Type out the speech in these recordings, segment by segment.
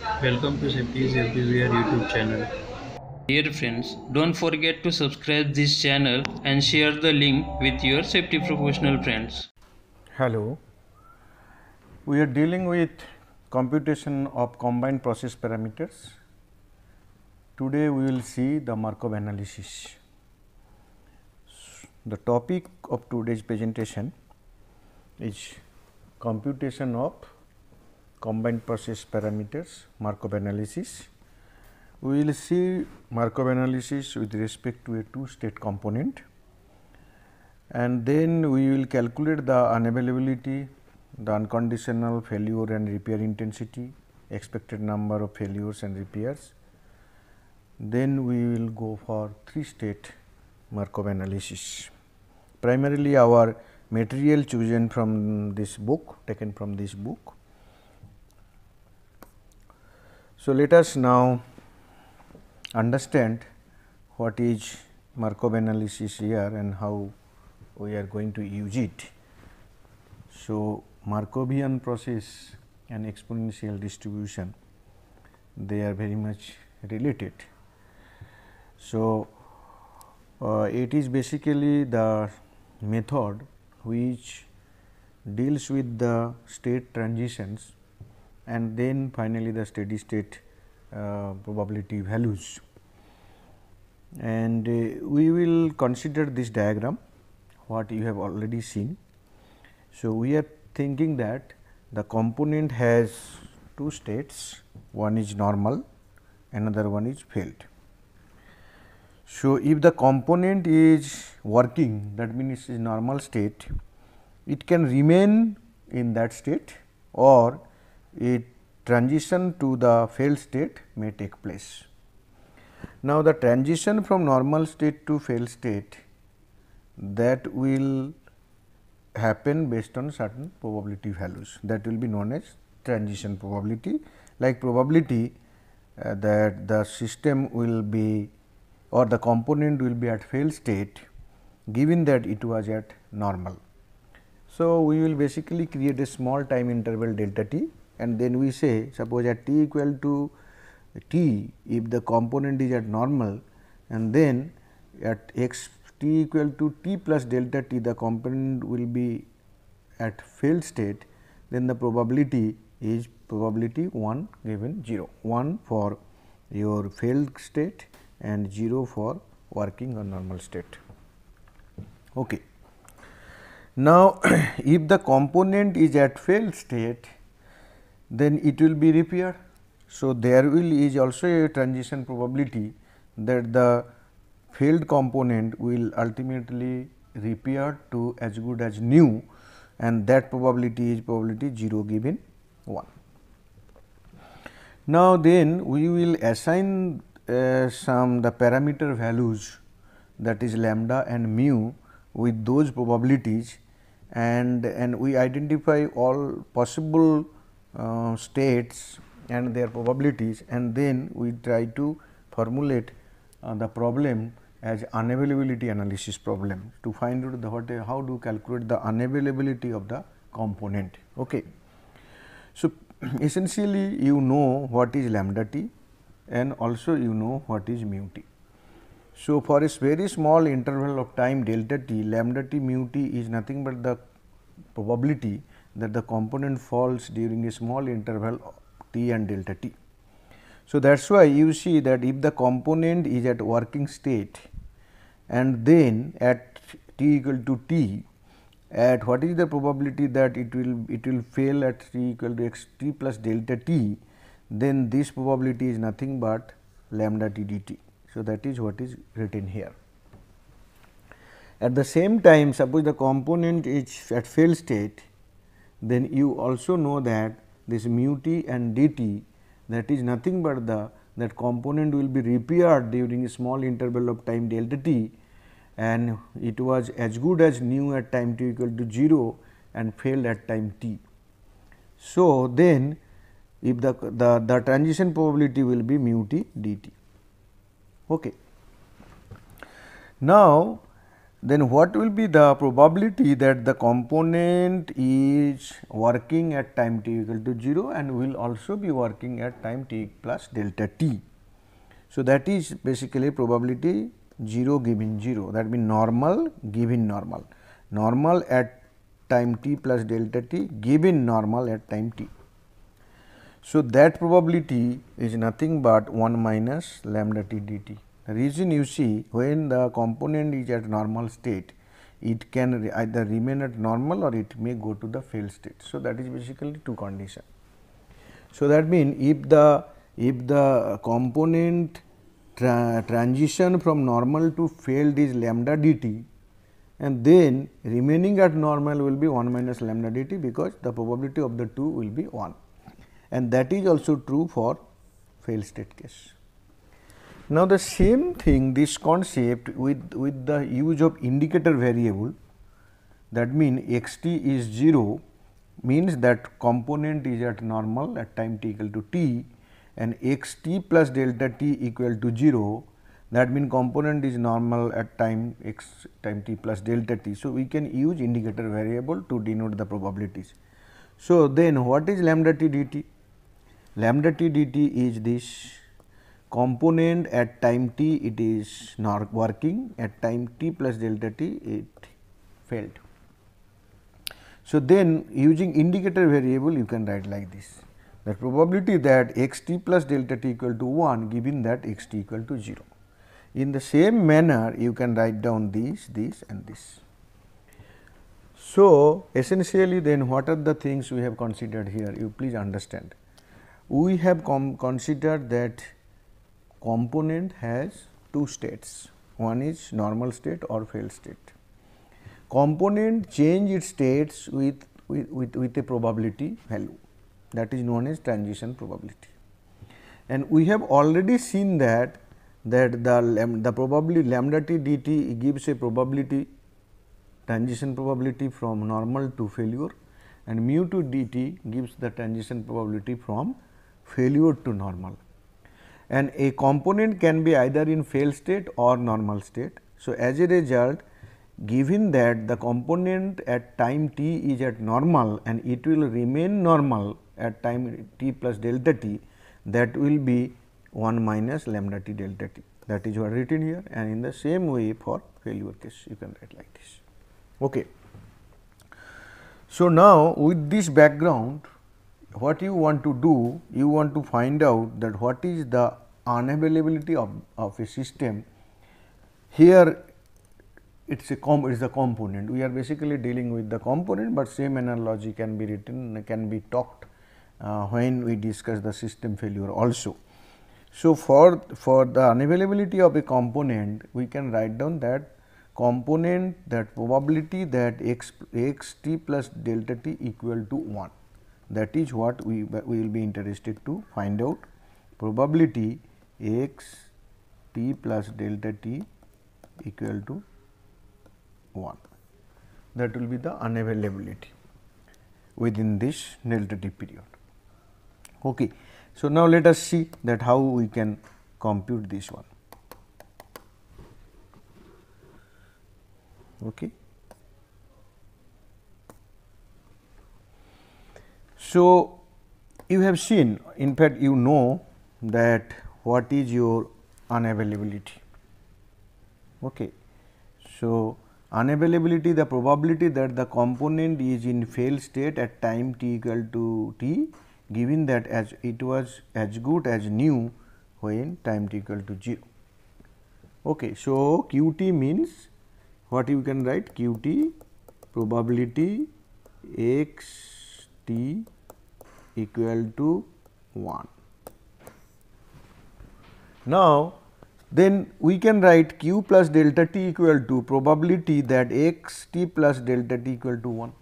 Welcome to Safety is Everywhere YouTube channel. Dear friends, don't forget to subscribe this channel and share the link with your safety professional friends. Hello, we are dealing with computation of combined process parameters. Today we will see the Markov analysis. The topic of today's presentation is computation of combined process parameters Markov analysis. We will see Markov analysis with respect to a two state component, and then we will calculate the unavailability, the unconditional failure and repair intensity, expected number of failures and repairs. Then we will go for three state Markov analysis. Primarily our material chosen from this book, taken from this book. So, let us now understand what is Markov analysis here and how we are going to use it. So, Markovian process and exponential distribution, they are very much related. So, it is basically the method which deals with the state transitions and then finally, the steady state probability values. And we will consider this diagram what you have already seen. So, we are thinking that the component has two states, one is normal, another one is failed. So, if the component is working, that means it is normal state, it can remain in that state or it transition to the failed state may take place. Now, the transition from normal state to failed state, that will happen based on certain probability values, that will be known as transition probability, like probability that the system will be or the component will be at failed state given that it was at normal. So, we will basically create a small time interval delta t, and then we say suppose at t equal to t, if the component is at normal, and then at x t equal to t plus delta t, the component will be at failed state, then the probability is probability 1 given 0, 1 for your failed state and 0 for working on normal state. Okay. Now, if the component is at failed state, then it will be repaired. So, there is also a transition probability that the failed component will ultimately repair to as good as new, and that probability is probability 0 given 1. Now, then we will assign some the parameter values, that is lambda and mu, with those probabilities, and we identify all possible states and their probabilities, and then we try to formulate the problem as unavailability analysis problem to find out the how to calculate the unavailability of the component. Okay. So, essentially you know what is lambda t and also you know what is mu t. So, for a very small interval of time delta t, lambda t mu t is nothing but the probability that the component falls during a small interval t and delta t. So, that is why you see that if the component is at working state and then at t equal to t, at what is the probability that it will fail at t equal to x t plus delta t, then this probability is nothing but lambda t dt. So, that is what is written here. At the same time, suppose the component is at failed state, then you also know that this mu t and dt, that is nothing but that component will be repaired during a small interval of time delta t, and it was as good as new at time t equal to 0 and failed at time t. So, then if the transition probability will be mu t dt. Okay. Now, then what will be the probability that the component is working at time t equal to 0 and will also be working at time t plus delta t. So, that is basically probability 0 given 0, that means normal given normal, normal at time t plus delta t given normal at time t. So, that probability is nothing but 1 minus lambda t dt. The reason you see, when the component is at normal state, it can either remain at normal or it may go to the fail state. So, that is basically two conditions. So, that means if the component transition from normal to failed is lambda dt, and then remaining at normal will be 1 minus lambda dt, because the probability of the two will be 1, and that is also true for fail state case. Now, the same thing, this concept with the use of indicator variable, that means x t is 0, means that component is at normal at time t equal to t, and x t plus delta t equal to 0, that means component is normal at time t plus delta t. So, we can use indicator variable to denote the probabilities. So, then what is lambda t dt? Lambda t dt is this component at time t it is not working, at time t plus delta t it failed. So, then using indicator variable you can write like this, the probability that x t plus delta t equal to 1 given that x t equal to 0. In the same manner you can write down this, this and this. So, essentially then what are the things we have considered here, you please understand. We have considered that component has two states, one is normal state or failed state. Component change its states with a probability value, that is known as transition probability. And we have already seen that the probability lambda t dt gives a probability, transition probability from normal to failure, and mu 2 dt gives the transition probability from failure to normal. And a component can be either in fail state or normal state. So, as a result, given that the component at time t is at normal and it will remain normal at time t plus delta t, that will be 1 minus lambda t delta t, that is what written here, and in the same way for failure case you can write like this. Okay. So, now with this background, what you want to do, you want to find out that what is the unavailability of a system. Here it is a component, we are basically dealing with the component, but same analogy can be written, can be talked when we discuss the system failure also. So, for the unavailability of a component, we can write down that component, that probability that x t plus delta t equal to 1. That is what we will be interested to find out, probability x t plus delta t equal to 1. That will be the unavailability within this delta t period. Okay. So, now let us see that how we can compute this one. Okay. So, you have seen, in fact, you know that what is your unavailability. Okay. So, unavailability, the probability that the component is in fail state at time t equal to t, given that as it was as good as new when time t equal to 0. Okay. So, q t means what you can write, q t probability x t equal to 1. Now, then we can write q plus delta t equal to probability that x t plus delta t equal to 1.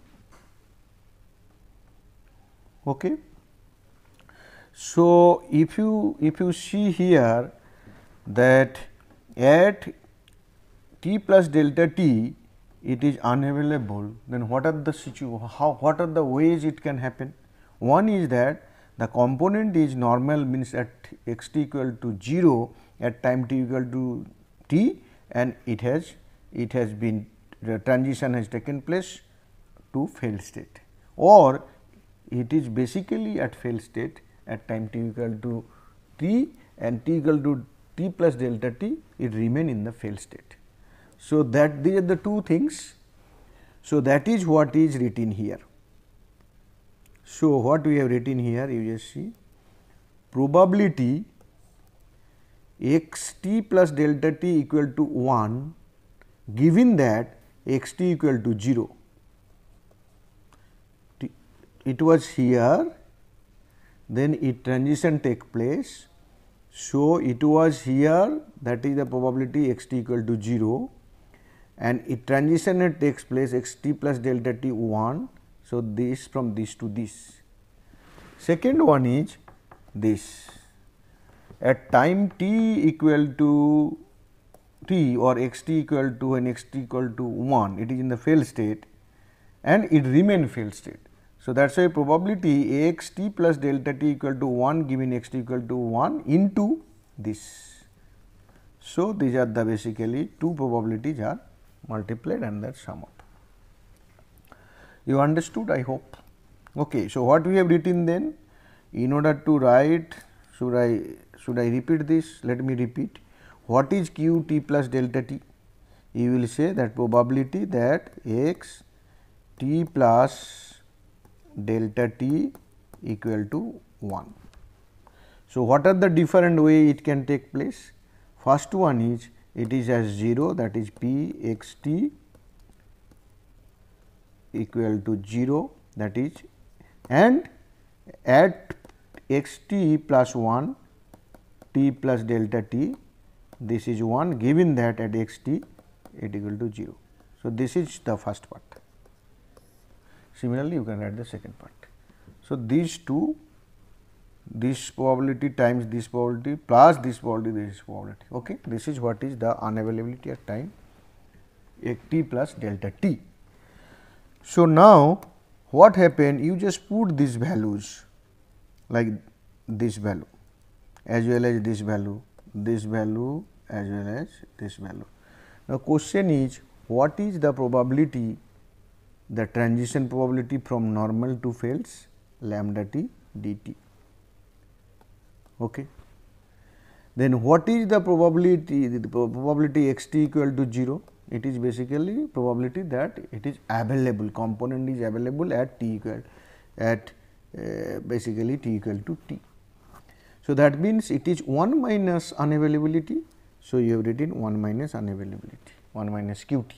Okay. So, if you see here that at t plus delta t it is unavailable, then what are the what are the ways it can happen? One is that the component is normal, means at x t equal to 0 at time t equal to t, and it has been the transition has taken place to failed state, or it is basically at failed state at time t equal to t and t equal to t plus delta t, it remain in the failed state. So, that these are the two things. So, that is what is written here. So, what we have written here, you just see probability x t plus delta t equal to 1 given that x t equal to 0. It was here, then it transition take place. So, it was here, that is the probability x t equal to 0, and it transition takes place x t plus delta t 1. So, this from this to this. Second one is this, at time t equal to t or x t equal to, when x t equal to 1, it is in the failed state and it remain failed state. So, that is why probability x t plus delta t equal to 1 given x t equal to 1 into this. So, these are the basically two probabilities are multiplied and that sum up. You understood, I hope. Okay. So, what we have written then, in order to write, should I repeat this? Let me repeat. What is q t plus delta t? You will say that probability that x t plus delta t equal to 1. So, what are the different way it can take place? First one is, it is as 0, that is p x t equal to 0, that is, and at x t plus 1 t plus delta t, this is 1 given that at x t it equal to 0. So, this is the first part. Similarly, you can write the second part. So, these two, this probability times this probability plus this probability, this probability. Okay. This is what is the unavailability at time x t plus delta t. So, now what happened? You just put these values like this value as well as this value as well as this value. Now, question is, what is the probability, the transition probability from normal to fails, lambda t dt. Okay. Then what is the probability x t equal to 0? It is basically probability that it is available, component is available at t equal at basically t equal to t. So, that means it is 1 minus unavailability. So, you have written 1 minus unavailability, 1 minus q t.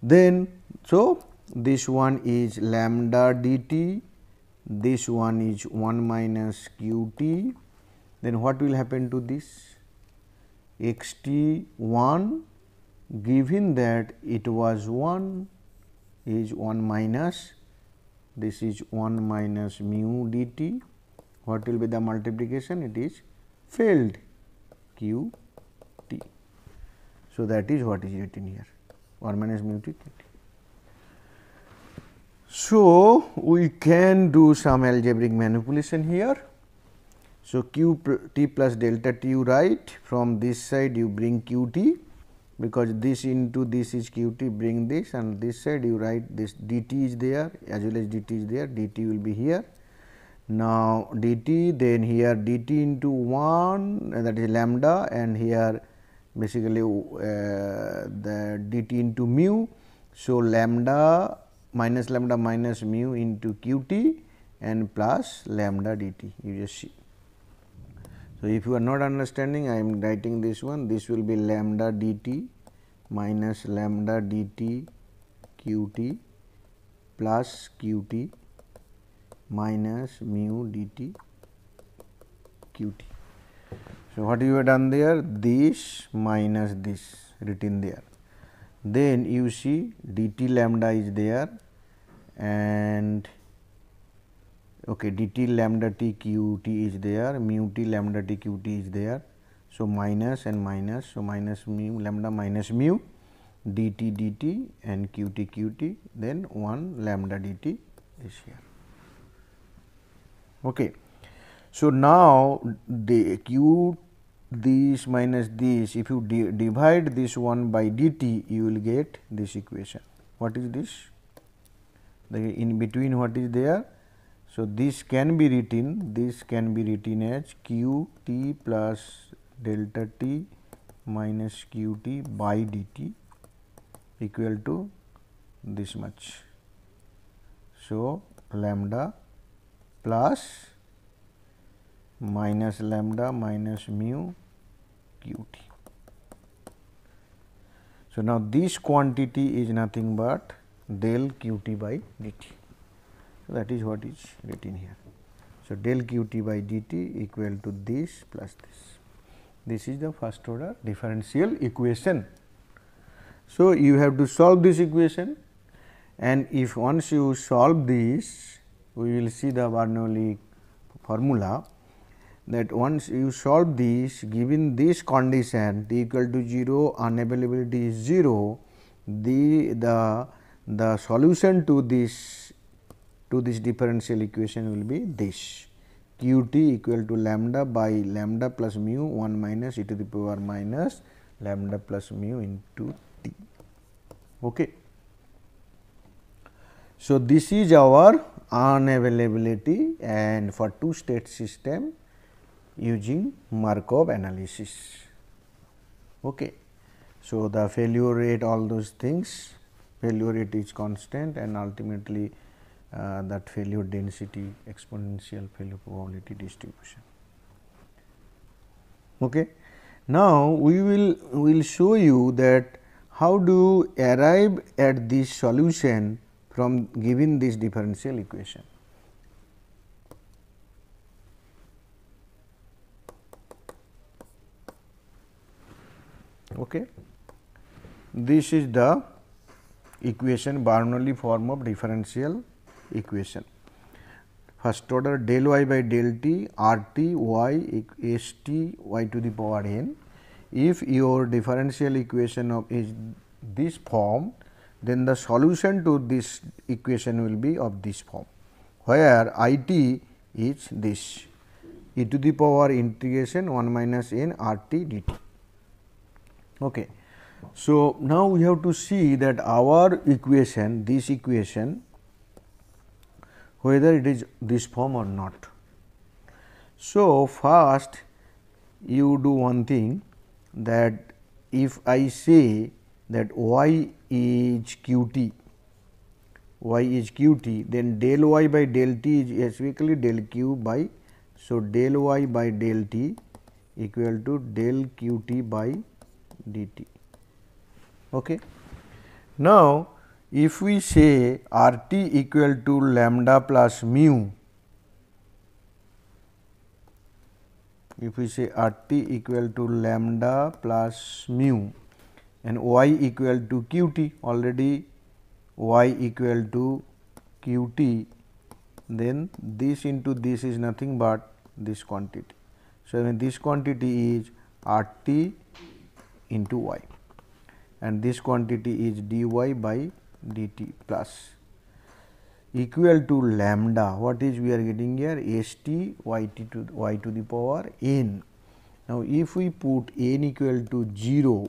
Then, so this one is lambda dt, this one is 1 minus q t. Then what will happen to this? X t 1 given that it was 1 is 1 minus, this is 1 minus mu dt. What will be the multiplication? It is failed q t. So, that is what is written here, 1 minus mu t q t. So, we can do some algebraic manipulation here. So, q t plus delta t you write, from this side you bring q t, because this into this is q t, bring this, and this side you write this dt is there as well as dt is there, dt will be here. Now, dt, then here dt into 1, that is lambda, and here basically the dt into mu. So, lambda minus mu into q t and plus lambda dt, you just see. So, if you are not understanding, I am writing this one, this will be lambda dt minus lambda dt q t plus q t minus mu dt q t. So, what you have done there? This minus this written there. Then you see dt lambda is there and okay, dt lambda t q t is there, mu t lambda t q t is there. So, minus and minus. So, minus mu lambda minus mu dt dt and q t, then 1 lambda dt is here. Okay. So, now the q this minus this, if you divide this one by dt, you will get this equation. What is this? The in between what is there? So, this can be written, as q t plus delta t minus q t by dt equal to this much. So, lambda plus minus lambda minus mu q t. So, now this quantity is nothing but del q t by dt. So, that is what is written here. So, del q t by dt equal to this plus this. This is the first order differential equation. So, you have to solve this equation, and if once you solve this, we will see the Bernoulli formula, that once you solve this, given this condition t equal to 0, unavailability is 0, the solution to this differential equation will be this q t equal to lambda by lambda plus mu 1 minus e to the power minus lambda plus mu into t. Okay. So, this is our unavailability, and for two state system using Markov analysis. Okay. So, the failure rate, all those things, failure rate is constant, and ultimately that failure density, exponential failure probability distribution. Okay. Now, we will show you that how to arrive at this solution from given this differential equation. Okay. This is the equation, Bernoulli form of differential equation. First order del y by del t r t y s t y to the power n. If your differential equation of is this form, then the solution to this equation will be of this form, where I t is this e to the power integration 1 minus n r t dt. Okay. So, now we have to see that our equation, this equation, whether it is this form or not. So, first you do one thing, that if I say that y is q t, then del y by del t is basically del q by. So, del y by del t equal to del q t by dt. Okay. Now, if we say r t equal to lambda plus mu, if we say r t equal to lambda plus mu and y equal to q t, already y equal to q t, then this into this is nothing but this quantity. So, when this quantity is r t into y, and this quantity is dy by dt plus equal to lambda. What is we are getting here? S t y to the power n. Now, if we put n equal to 0,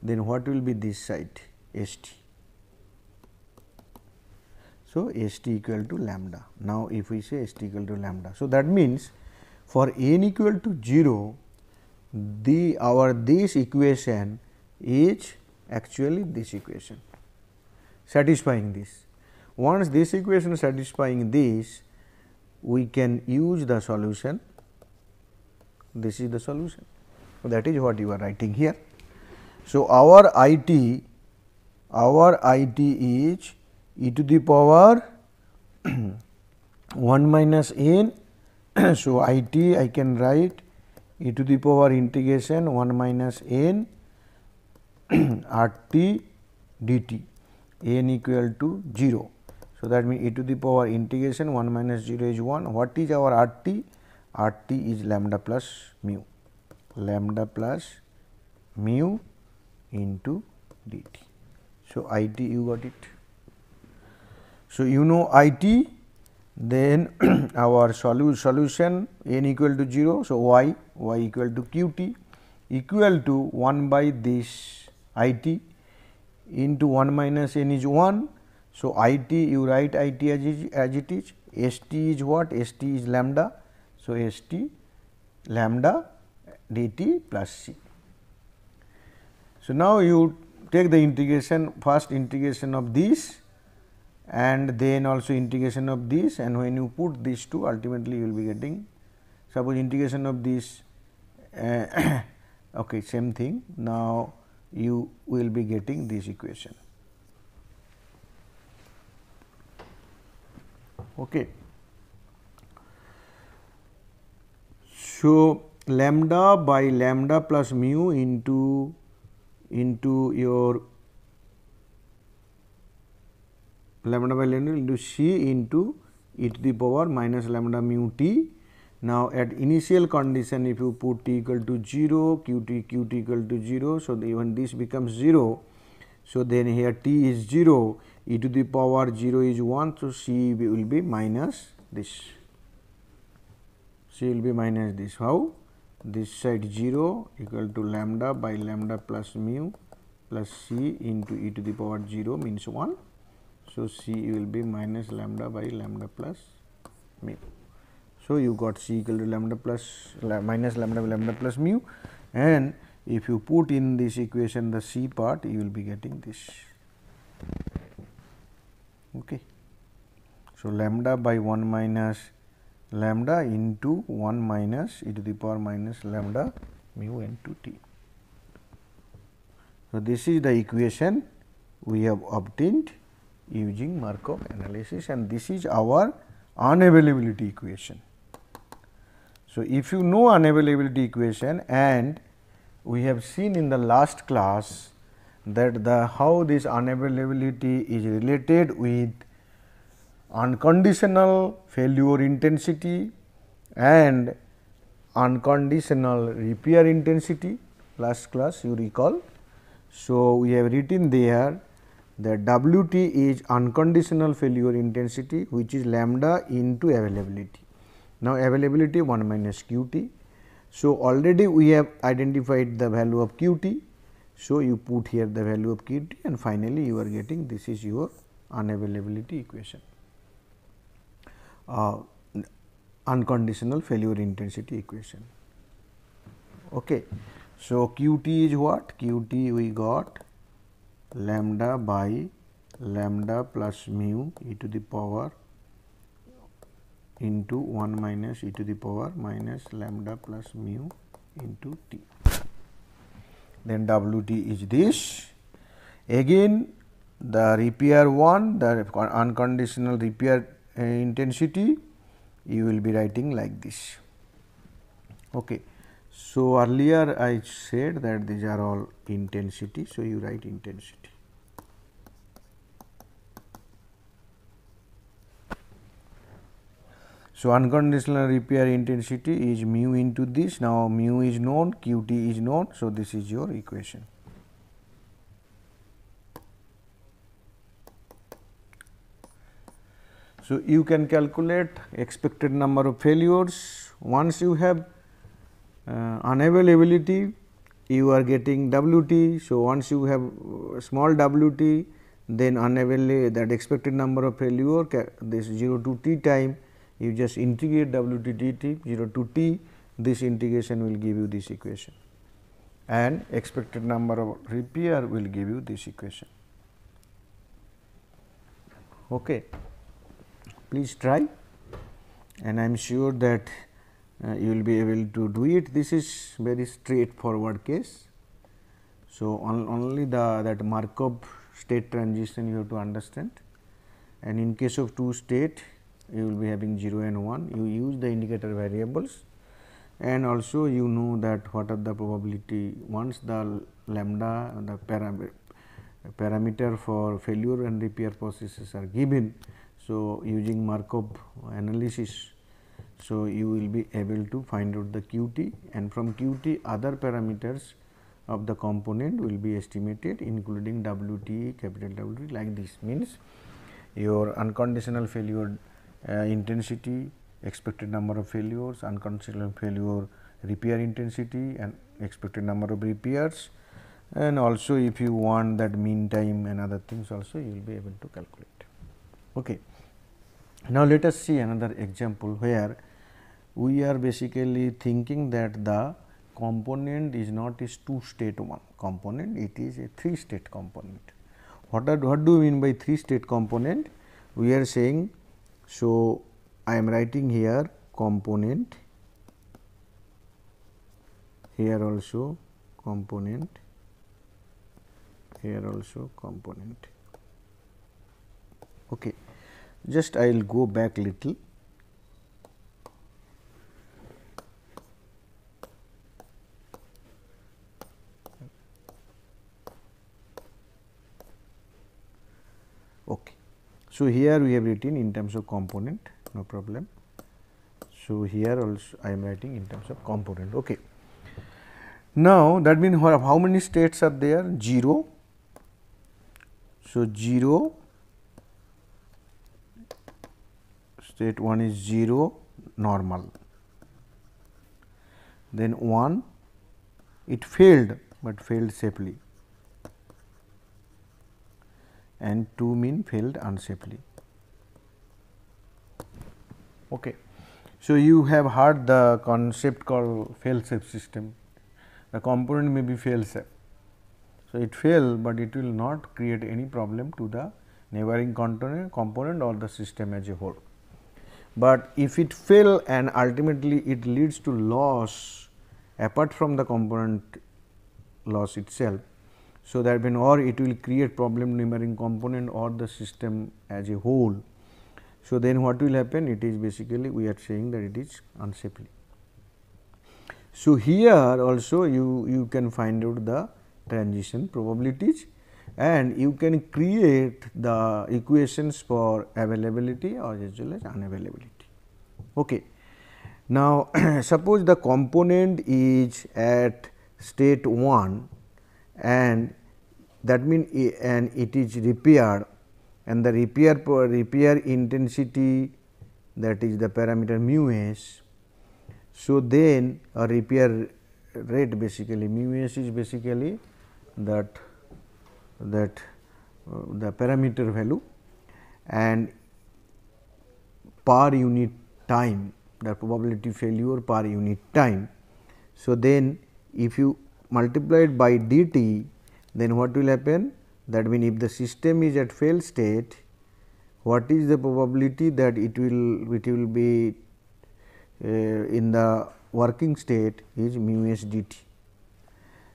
then what will be this side? S t. So, S t equal to lambda. Now, if we say S t equal to lambda. So, that means for n equal to 0, this equation is actually this equation satisfying this. Once this equation satisfying this, we can use the solution. This is the solution. So, that is what you are writing here. So, our I t is e to the power 1 minus n. So, I t I can write e to the power integration 1 minus n r t dt, n equal to 0. So, that means e to the power integration 1 minus 0 is 1. What is our r t? R t is lambda plus mu into dt. So, I t you got it. So, you know I t. Then our solution n equal to 0. So, y equal to q t equal to 1 by this I t into 1 minus n is 1. So, I t you write I t as it is, S t is what? S t is lambda. So, S t lambda d t plus c. So, now you take the integration, first integration of this and then also integration of this, and when you put these two, ultimately you will be getting, suppose integration of this okay, same thing. Now, you will be getting this equation. Okay. So, lambda by lambda plus mu into your lambda by lambda into c into e to the power minus lambda mu t. Now, at initial condition, if you put t equal to 0, q t equal to 0. So, even this becomes 0. So, then here t is 0, e to the power 0 is 1. So, c will be minus this, c will be minus this. How? This side 0 equal to lambda by lambda plus mu plus c into e to the power 0 means 1. So, c will be minus lambda by lambda plus mu. So, you got c equal to lambda plus minus lambda by lambda plus mu, and if you put in this equation the c part, you will be getting this. Okay. So, lambda by 1 minus lambda into 1 minus e to the power minus lambda mu into t. So, this is the equation we have obtained using Markov analysis, and this is our unavailability equation. So, if you know unavailability equation, and we have seen in the last class that how this unavailability is related with unconditional failure intensity and unconditional repair intensity, last class you recall. So, we have written there that W t is unconditional failure intensity, which is lambda into availability. Now, availability 1 minus q t. So, already we have identified the value of q t. So, you put here the value of q t, and finally, you are getting this is your unavailability equation, unconditional failure intensity equation. Okay. So, q t is what? Q t we got lambda by lambda plus mu e to the power into 1 minus e to the power minus lambda plus mu into t. Then W t is this. Again the repair one, the unconditional repair intensity, you will be writing like this. Okay. So, earlier I said that these are all intensity. So, you write intensity. So, unconditional repair intensity is mu into this. Now, mu is known, q t is known. So, this is your equation. So, you can calculate expected number of failures. Once you have unavailability, you are getting W t. So, once you have small W t, then unavailability, that expected number of failure, this 0 to t time, you just integrate W t dt 0 to t, this integration will give you this equation, and expected number of repair will give you this equation. Okay. Please try, and I am sure that you will be able to do it. This is very straightforward case. So, only that Markov state transition you have to understand, and in case of two state you will be having 0 and 1, you use the indicator variables, and also you know that what are the probability once the lambda, the parameter for failure and repair processes are given. So, using Markov analysis, so you will be able to find out the q t, and from q t other parameters of the component will be estimated, including W t, capital W t, like this. Means your unconditional failure intensity, expected number of failures, unconditional failure repair intensity and expected number of repairs, and also if you want that mean time and other things also you will be able to calculate. Okay. Now, let us see another example where we are basically thinking that the component is not a 2-state one component, it is a 3-state component. What do we mean by 3-state component? We are saying, so I am writing here component, here also component, here also component. Okay. Just I will go back little. Okay. So, here we have written in terms of component, no problem. So, here also I am writing in terms of component. Okay. Now, that means how many states are there? 0. So, 0, state 1 is 0 normal, then 1 it failed, but failed safely, and 2 mean failed unsafely. Okay. So, you have heard the concept called fail safe system. The component may be fail safe. So, it fail, but it will not create any problem to the neighboring component or the system as a whole. But if it fail and ultimately it leads to loss apart from the component loss itself. So, that means or it will create problem neighboring component or the system as a whole. So, then what will happen? It is basically we are saying that it is unsafely. So, here also you can find out the transition probabilities and you can create the equations for availability or as well as unavailability. Okay. Now, suppose the component is at state 1 and that means and it is repaired and the repair intensity, that is the parameter mu s. So, then a repair rate basically mu s is basically that the parameter value and per unit time, the probability failure per unit time. So, then if you multiply it by dt, then what will happen? That means, if the system is at fail state, what is the probability that it will be in the working state is mu s dt.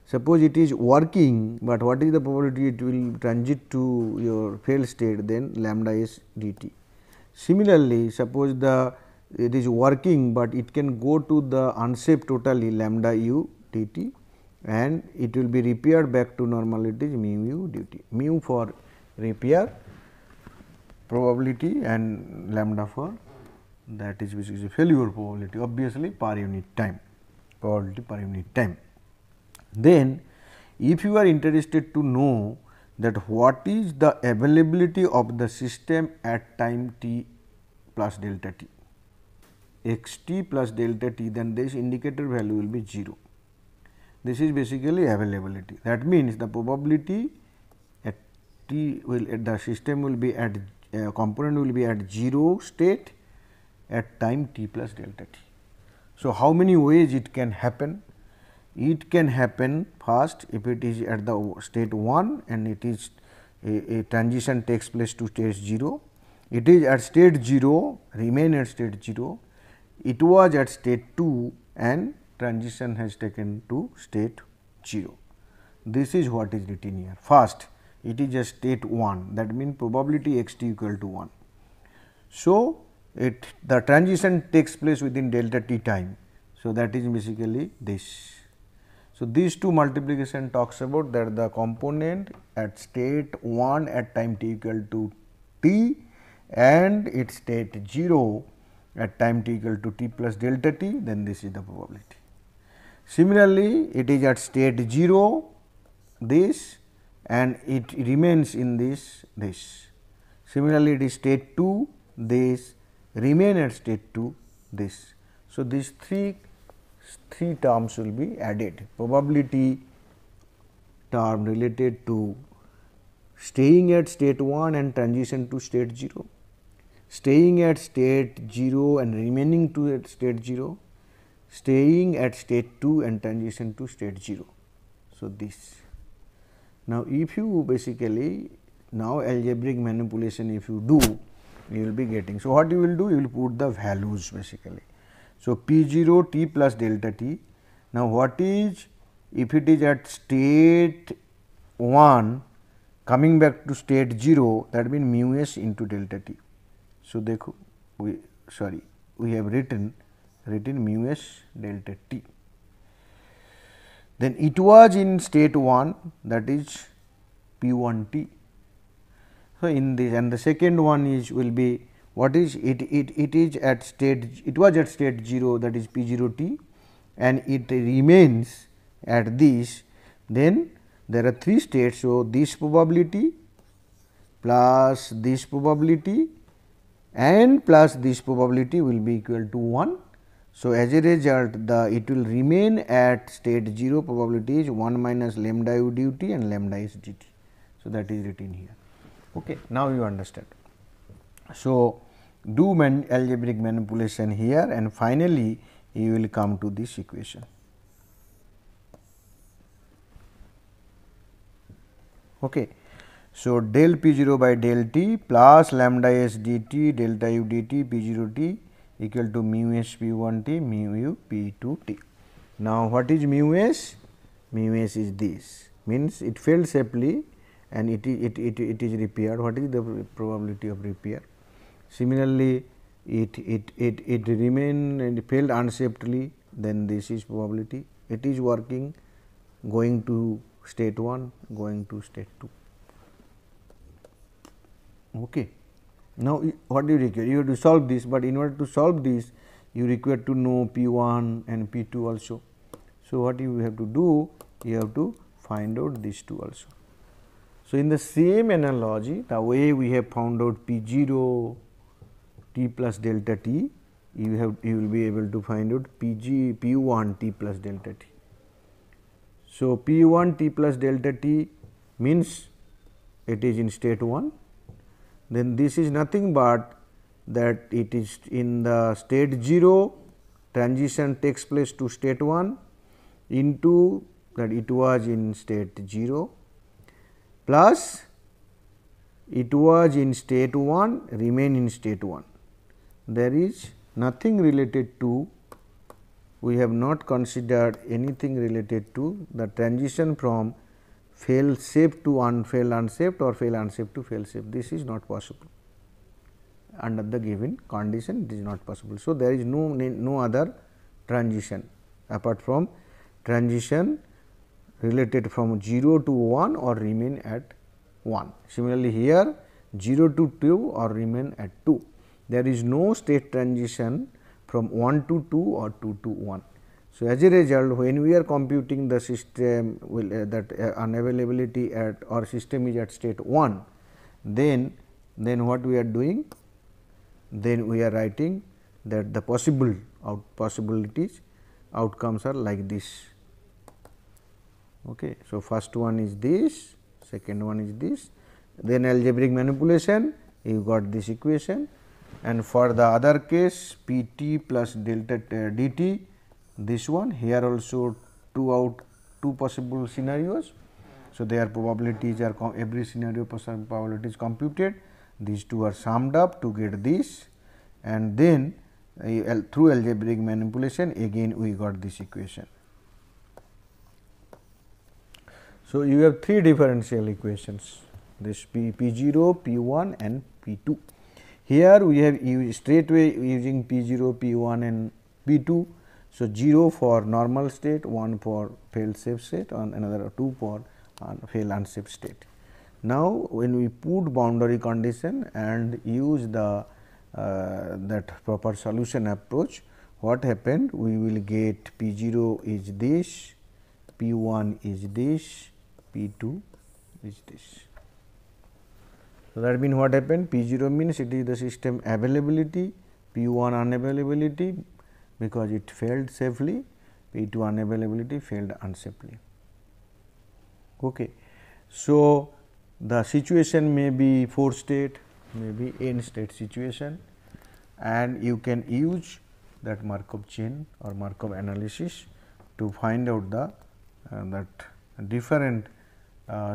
Suppose it is working, but what is the probability it will transit to your fail state, then lambda s dt. Similarly, suppose it is working, but it can go to the unsafe totally lambda u dt and it will be repaired back to normal, it is mu u dt, mu for repair probability and lambda for that is which is a failure probability, obviously per unit time, probability per unit time. Then if you are interested to know that what is the availability of the system at time t plus delta t, x t plus delta t, then this indicator value will be 0. This is basically availability. That means, the probability at t will at the system will be at component will be at 0 state at time t plus delta t. So, how many ways it can happen? It can happen first if it is at the state 1 and it is a transition takes place to state 0. It is at state 0, remain at state 0. It was at state 2 and transition has taken to state 0. This is what is written here. First, it is a state 1, that means probability x t equal to 1. So, the transition takes place within delta t time. So, that is basically this. So, these two multiplication talks about that the component at state 1 at time t equal to t and its state 0 at time t equal to t plus delta t, then this is the probability. Similarly, it is at state 0 this and it remains in this. Similarly, it is state 2 this, remain at state 2 this. So, these three terms will be added, probability term related to staying at state 1 and transition to state 0, staying at state 0 and remaining to at state 0, staying at state 2 and transition to state 0. So, this. Now, if you basically now algebraic manipulation if you do, you will be getting. So, what you will do? You will put the values basically. So, P 0 t plus delta t. Now, what is if it is at state 1 coming back to state 0, that means mu s into delta t. So, dekho we have written mu s delta t. Then it was in state 1, that is P 1 t. So, in this, and the second one is will be what is it is at state, it was at state 0, that is P 0 t, and it remains at this. Then there are 3 states. So, this probability plus this probability and plus this probability will be equal to 1. So, as a result it will remain at state 0, probability is 1 minus lambda u dt and lambda s dt. So, that is written here. Okay. Now, you understand. So, do algebraic manipulation here and finally, you will come to this equation. Okay. So, del P 0 by del t plus lambda s dt delta u dt P 0 t equal to mu s P 1 t mu u P 2 t. Now, what is mu s? Mu s is this, means it failed safely and it is repaired. What is the probability of repair? Similarly, it remain and failed unsafely, then this is probability. It is working, going to state 1, going to state 2. Okay. Now, what do you require? You have to solve this, but in order to solve this, you require to know P 1 and P 2 also. So, what you have to do? You have to find out these two also. So, in the same analogy, the way we have found out P 0 t plus delta t, you will be able to find out P 1 t plus delta t. So, P 1 t plus delta t means it is in state 1, then this is nothing but that it is in the state 0, transition takes place to state 1 into that it was in state 0 plus it was in state 1 remain in state 1. There is nothing related to, we have not considered anything related to the transition from fail safe to fail unsafe or fail unsafe to fail safe. This is not possible under the given condition, it is not possible. So, there is no other transition apart from transition related from 0 to 1 or remain at 1. Similarly, here 0 to 2 or remain at 2. There is no state transition from 1 to 2 or 2 to 1. So, as a result, when we are computing the system that unavailability at or system is at state 1, then what we are doing? Then we are writing that the possibilities outcomes are like this. Okay. So, first one is this, second one is this, then algebraic manipulation, you got this equation, and for the other case P t plus delta dt, this one here also two possible scenarios. So, their probabilities are every scenario probability is computed, these two are summed up to get this, and then through algebraic manipulation again we got this equation. So, you have 3 differential equations, this P 0, P 1 and P 2. Here we have used straightway using P 0, P 1 and P 2. So, 0 for normal state, 1 for fail safe state and another 2 for fail unsafe state. Now, when we put boundary condition and use the that proper solution approach, what happened? We will get P 0 is this, P 1 is this, P 2 is this. So, that means what happened? P 0 means it is the system availability, P1 unavailability because it failed safely, P2 unavailability failed unsafely. Okay. So, the situation may be 4 state, may be n state situation, and you can use that Markov chain or Markov analysis to find out the that different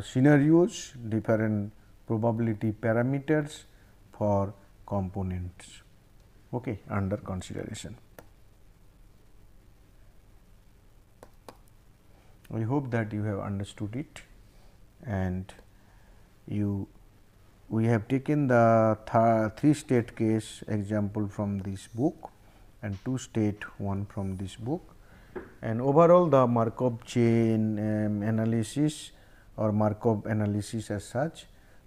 scenarios, different probability parameters for components under consideration. I hope that you have understood it, and we have taken the 3 state case example from this book and 2 state one from this book, and overall the Markov chain analysis or Markov analysis as such,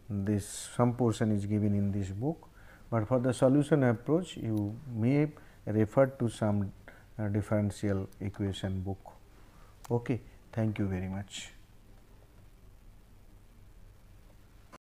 this some portion is given in this book, but for the solution approach you may refer to some differential equation book. Okay. Thank you very much.